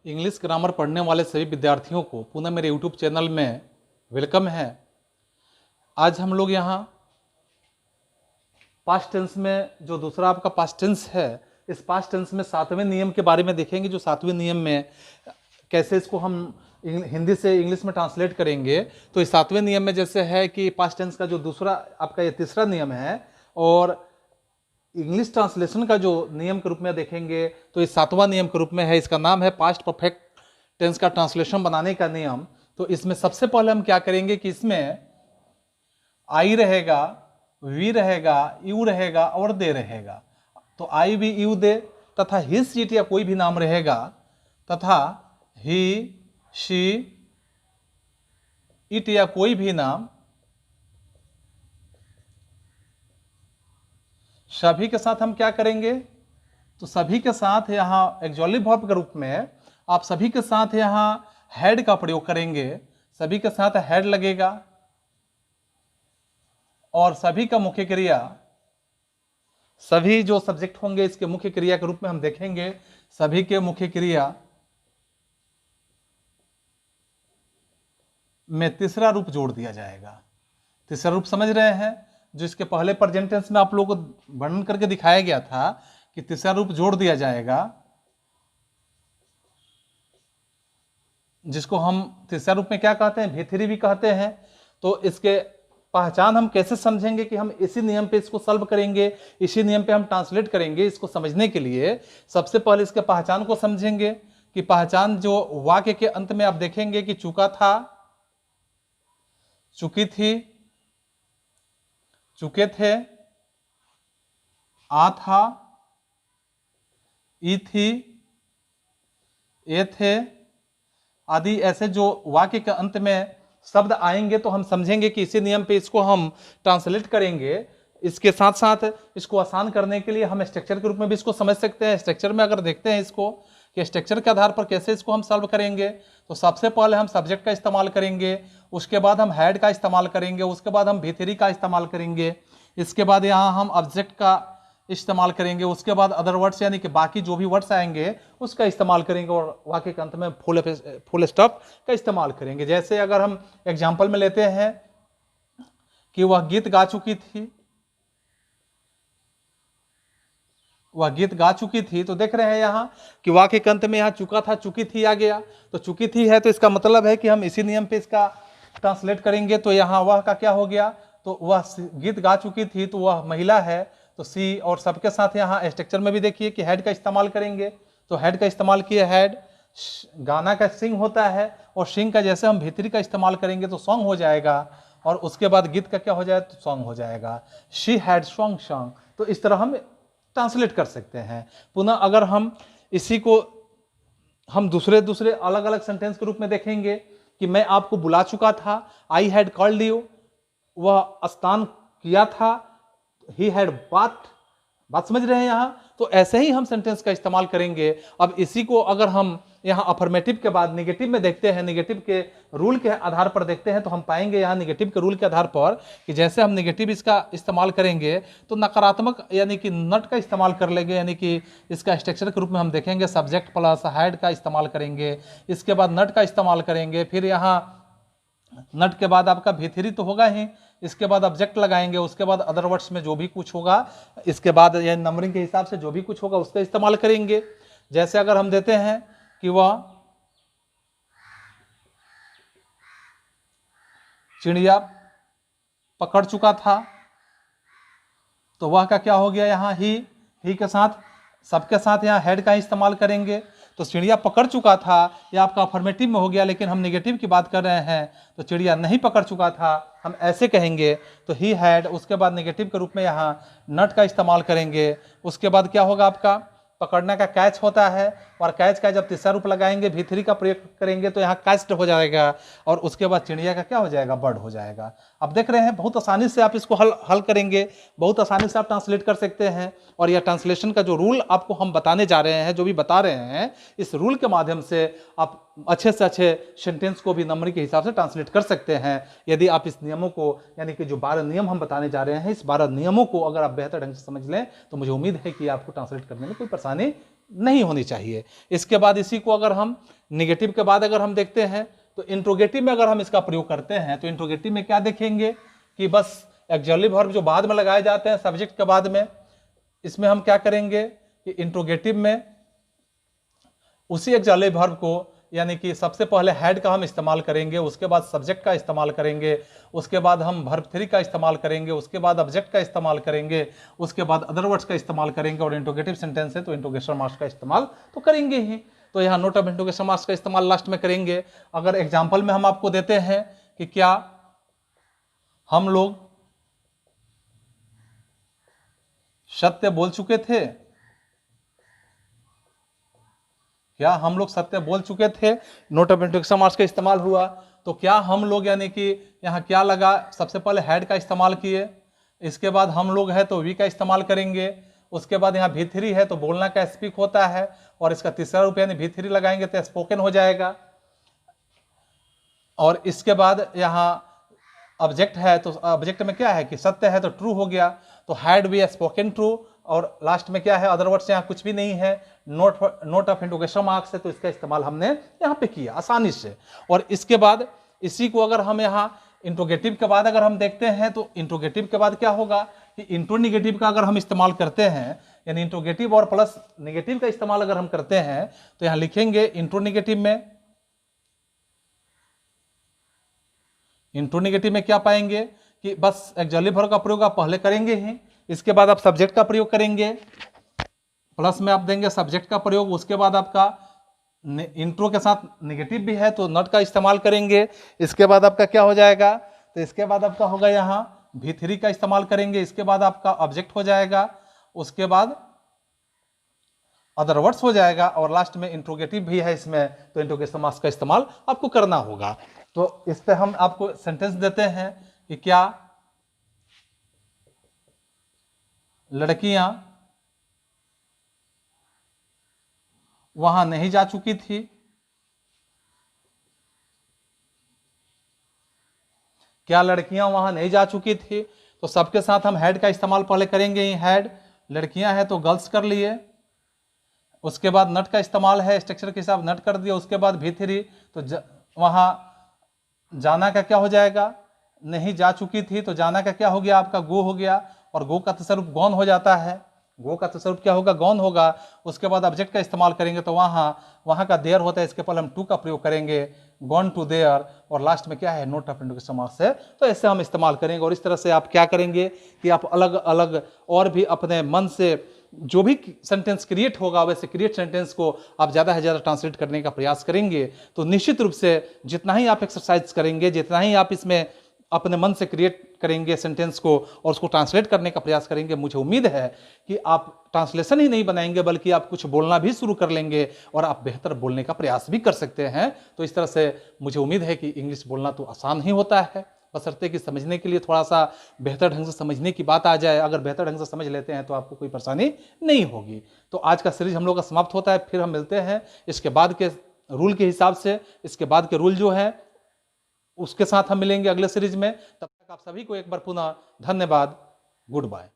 English grammar पढ़ने वाले सभी विद्यार्थियों को पुनः मेरे यूट्यूब चैनल में वेलकम है। आज हम लोग यहाँ पास्ट टेंस में जो दूसरा आपका पास्ट टेंस है, इस पास्ट टेंस में 7वें नियम के बारे में देखेंगे। जो 7वें नियम में कैसे इसको हम हिंदी से इंग्लिश में ट्रांसलेट करेंगे। तो इस 7वें नियम में जैसे है कि पास्ट टेंस का जो दूसरा आपका ये तीसरा नियम है, और इंग्लिश ट्रांसलेशन का जो नियम के रूप में देखेंगे तो इस 7वां नियम के रूप में है। इसका नाम है पास्ट परफेक्ट टेंस का ट्रांसलेशन बनाने का नियम। तो इसमें सबसे पहले हम क्या करेंगे कि इसमें आई रहेगा, वी रहेगा, यू रहेगा और दे रहेगा। तो आई, वी, यू, दे तथा ही, शीट या कोई भी नाम रहेगा, तथा ही, शी, इट या कोई भी नाम सभी के साथ हम क्या करेंगे, तो सभी के साथ यहां एक्सक्लूसिव वर्ब के रूप में आप सभी के साथ यहां हैड का प्रयोग करेंगे। सभी के साथ हैड लगेगा और सभी का मुख्य क्रिया, सभी जो सब्जेक्ट होंगे इसके मुख्य क्रिया के रूप में हम देखेंगे। सभी के मुख्य क्रिया में तीसरा रूप जोड़ दिया जाएगा। तीसरा रूप समझ रहे हैं, जो इसके पहले प्रेजेंट टेंस में आप लोगों को वर्णन करके दिखाया गया था कि तीसरा रूप जोड़ दिया जाएगा, जिसको हम तीसरा रूप में क्या कहते हैं, V3 भी कहते हैं। तो इसके पहचान हम कैसे समझेंगे कि हम इसी नियम पे इसको सॉल्व करेंगे, इसी नियम पे हम ट्रांसलेट करेंगे। इसको समझने के लिए सबसे पहले इसके पहचान को समझेंगे कि पहचान जो वाक्य के अंत में आप देखेंगे कि चुका था, चुकी थी, चुके थे, आ था, ई थी, ए थे आदि ऐसे जो वाक्य के अंत में शब्द आएंगे तो हम समझेंगे कि इसी नियम पे इसको हम ट्रांसलेट करेंगे। इसके साथ साथ इसको आसान करने के लिए हम स्ट्रक्चर के रूप में भी इसको समझ सकते हैं। स्ट्रक्चर में अगर देखते हैं इसको कि स्ट्रक्चर के आधार पर कैसे इसको हम सॉल्व करेंगे, तो सबसे पहले हम सब्जेक्ट का इस्तेमाल करेंगे, उसके बाद हम हैड का इस्तेमाल करेंगे, उसके बाद हम V3 का इस्तेमाल करेंगे, इसके बाद यहाँ हम ऑब्जेक्ट का इस्तेमाल करेंगे, उसके बाद अदर वर्ड्स यानी कि बाकी जो भी वर्ड्स आएंगे उसका इस्तेमाल करेंगे, और वाक्य के अंत में फुल स्टॉप का इस्तेमाल करेंगे। जैसे अगर हम एग्जाम्पल में लेते हैं कि वह गीत गा चुकी थी, वह गीत गा चुकी थी, तो देख रहे हैं यहाँ कि वाक्य के अंत में यहाँ चुका था, चुकी थी आ गया। तो चुकी थी है तो इसका मतलब है कि हम इसी नियम पे इसका ट्रांसलेट करेंगे। तो यहाँ वह का क्या हो गया, तो वह गीत गा चुकी थी तो वह महिला है, तो सी। और सबके साथ यहाँ स्ट्रक्चर में भी देखिए कि हेड का इस्तेमाल करेंगे, तो हेड का इस्तेमाल किए हैड। गाना का सिंग होता है, और सिंग का जैसे हम V3 का इस्तेमाल करेंगे तो सॉन्ग हो जाएगा, और उसके बाद गीत का क्या हो जाए तो सॉन्ग हो जाएगा, शी हैड सॉन्ग सॉन्ग। तो इस तरह हम ट्रांसलेट कर सकते हैं। पुनः अगर हम इसी को हम दूसरे अलग अलग सेंटेंस के रूप में देखेंगे कि मैं आपको बुला चुका था, आई हैड कॉल्ड यू, वह स्नान किया था, ही हैड बात समझ रहे हैं यहाँ। तो ऐसे ही हम सेंटेंस का इस्तेमाल करेंगे। अब इसी को अगर हम यहाँ अफर्मेटिव के बाद निगेटिव में देखते हैं, निगेटिव के रूल के आधार पर देखते हैं, तो हम पाएंगे यहाँ निगेटिव के रूल के आधार पर कि जैसे हम निगेटिव इसका इस्तेमाल करेंगे तो नकारात्मक यानी कि नट का इस्तेमाल कर लेंगे, यानी कि इसका स्ट्रक्चर के रूप में हम देखेंगे सब्जेक्ट प्लस हैड का इस्तेमाल करेंगे, इसके बाद नट का इस्तेमाल करेंगे, फिर यहाँ नट के बाद आपका V3 तो होगा ही, इसके बाद ऑब्जेक्ट लगाएंगे, उसके बाद अदर वर्ड्स में जो भी कुछ होगा, इसके बाद या नंबरिंग के हिसाब से जो भी कुछ होगा उसका इस्तेमाल करेंगे। जैसे अगर हम देते हैं कि वह चिड़िया पकड़ चुका था, तो वह का क्या हो गया, यहाँ ही के साथ सबके साथ यहाँ हेड का इस्तेमाल करेंगे। तो चिड़िया पकड़ चुका था या आपका अफर्मेटिव में हो गया, लेकिन हम निगेटिव की बात कर रहे हैं, तो चिड़िया नहीं पकड़ चुका था हम ऐसे कहेंगे, तो ही हैड। उसके बाद निगेटिव के रूप में यहाँ नट का इस्तेमाल करेंगे। उसके बाद क्या होगा, आपका पकड़ने का कैच होता है, और कैच का जब तीसरा रूप लगाएंगे V3 का प्रयोग करेंगे तो यहाँ कैच्ड हो जाएगा, और उसके बाद चिड़िया का क्या हो जाएगा, बर्ड हो जाएगा। अब देख रहे हैं बहुत आसानी से आप इसको हल करेंगे, बहुत आसानी से आप ट्रांसलेट कर सकते हैं। और यह ट्रांसलेशन का जो रूल आपको हम बताने जा रहे हैं, जो भी बता रहे हैं, इस रूल के माध्यम से आप अच्छे से अच्छे सेंटेंस को भी नंबर के हिसाब से ट्रांसलेट कर सकते हैं। यदि आप इस नियमों को यानी कि जो 12 नियम हम बताने जा रहे हैं, इस 12 नियमों को अगर आप बेहतर ढंग से समझ लें तो मुझे उम्मीद है कि आपको ट्रांसलेट करने में कोई परेशानी नहीं होनी चाहिए। इसके बाद इसी को अगर हम निगेटिव के बाद अगर हम देखते हैं तो इंट्रोगेटिव में अगर हम इसका प्रयोग करते हैं तो इंट्रोगेटिव में क्या देखेंगे कि बस एक्सिलरी वर्ब जो बाद में लगाए जाते हैं सब्जेक्ट के बाद में, इसमें हम क्या करेंगे कि इंट्रोगेटिव में उसी एक्सिलरी वर्ब को यानी कि सबसे पहले हेड का हम इस्तेमाल करेंगे, उसके बाद सब्जेक्ट का इस्तेमाल करेंगे, उसके बाद हम वर्ब 3 का इस्तेमाल करेंगे, उसके बाद ऑब्जेक्ट का इस्तेमाल करेंगे, उसके बाद अदर वर्ड्स का इस्तेमाल करेंगे और इंट्रोगेटिव सेंटेंस है तो इंट्रोगेशन मार्क्स का इस्तेमाल तो करेंगे ही। तो यहाँ नोट ऑफ इंट्रोगेशन मार्क्स का इस्तेमाल लास्ट में करेंगे। अगर एग्जाम्पल में हम आपको देते हैं कि क्या हम लोग सत्य बोल चुके थे, क्या हम लोग सत्य बोल चुके थे, नोट ऑफ इंट्रोगेशन मार्क्स का इस्तेमाल हुआ। तो क्या हम लोग यानी कि यहाँ क्या लगा, सबसे पहले हेड का इस्तेमाल किए, इसके बाद हम लोग है तो वी का इस्तेमाल करेंगे, उसके बाद यहाँ V3 है तो बोलना का स्पीक होता है और इसका तीसरा रूप यानी V3 लगाएंगे तो स्पोकन हो जाएगा। और इसके बाद यहाँ ऑब्जेक्ट है तो ऑब्जेक्ट में क्या है कि सत्य है तो ट्रू हो गया, तो हैड वी स्पोकन ट्रू, और लास्ट में क्या है अदर वर्ड्स, यहाँ कुछ भी नहीं है, नोट ऑफ इंट्रोगेशन मार्क्स है तो इसका इस्तेमाल हमने यहाँ पे किया आसानी से। और इसके बाद इसी को अगर हम यहाँ इंट्रोगेटिव के बाद अगर हम देखते हैं तो इंट्रोगेटिव के बाद क्या होगा कि इंट्रोनिगेटिव का अगर हम इस्तेमाल करते हैं, यानी इंट्रोगेटिव और प्लस निगेटिव का इस्तेमाल अगर हम करते हैं तो यहाँ लिखेंगे इंट्रोनिगेटिव में क्या पाएंगे कि बस एक्सिलरी वर्ब का प्रयोग आप पहले करेंगे ही, इसके बाद आप सब्जेक्ट का प्रयोग करेंगे, प्लस में आप देंगे सब्जेक्ट का प्रयोग, उसके बाद आपका इंट्रो के साथ निगेटिव भी है तो नॉट का इस्तेमाल करेंगे, इसके बाद आपका क्या हो जाएगा, तो इसके बाद आपका होगा यहाँ V3 का इस्तेमाल करेंगे, इसके बाद आपका ऑब्जेक्ट हो जाएगा, उसके बाद अदर वर्ड्स हो जाएगा और लास्ट में इंट्रोगेटिव भी है इसमें तो इंट्रोगेशन मार्क्स का इस्तेमाल आपको करना होगा। तो इस पे हम आपको सेंटेंस देते हैं कि क्या लड़कियां वहां नहीं जा चुकी थी, क्या लड़कियां वहां नहीं जा चुकी थी। तो सबके साथ हम हेड का इस्तेमाल पहले करेंगे ही, हेड, लड़कियां हैं तो गर्ल्स कर लिए, उसके बाद नट का इस्तेमाल है स्ट्रक्चर के हिसाब नट कर दिया, उसके बाद V3 तो वहां जाना का क्या हो जाएगा, नहीं जा चुकी थी तो जाना का क्या हो गया आपका गो हो गया, और गो का तसरुफ गॉन हो जाता है, गो का तसरुफ क्या होगा गॉन होगा। उसके बाद ऑब्जेक्ट का इस्तेमाल करेंगे तो वहां का देयर होता है, इसके पहले हम टू का प्रयोग करेंगे, गॉन टू देयर, और लास्ट में क्या है नोट ऑफ इंट्रोगेशन मार्क्स है तो ऐसे हम इस्तेमाल करेंगे। और इस तरह से आप क्या करेंगे कि आप अलग अलग और भी अपने मन से जो भी सेंटेंस क्रिएट होगा वैसे क्रिएट सेंटेंस को आप ज़्यादा से ज़्यादा ट्रांसलेट करने का प्रयास करेंगे। तो निश्चित रूप से जितना ही आप एक्सरसाइज करेंगे, जितना ही आप इसमें अपने मन से क्रिएट करेंगे सेंटेंस को और उसको ट्रांसलेट करने का प्रयास करेंगे, मुझे उम्मीद है कि आप ट्रांसलेशन ही नहीं बनाएंगे बल्कि आप कुछ बोलना भी शुरू कर लेंगे और आप बेहतर बोलने का प्रयास भी कर सकते हैं। तो इस तरह से मुझे उम्मीद है कि इंग्लिश बोलना तो आसान ही होता है, बशर्ते कि समझने के लिए थोड़ा सा बेहतर ढंग से समझने की बात आ जाए। अगर बेहतर ढंग से समझ लेते हैं तो आपको कोई परेशानी नहीं होगी। तो आज का सीरीज हम लोग का समाप्त होता है, फिर हम मिलते हैं इसके बाद के रूल के हिसाब से, इसके बाद के रूल जो है उसके साथ हम मिलेंगे अगले सीरीज में। तब तक आप सभी को एक बार पुनः धन्यवाद, गुड बाय।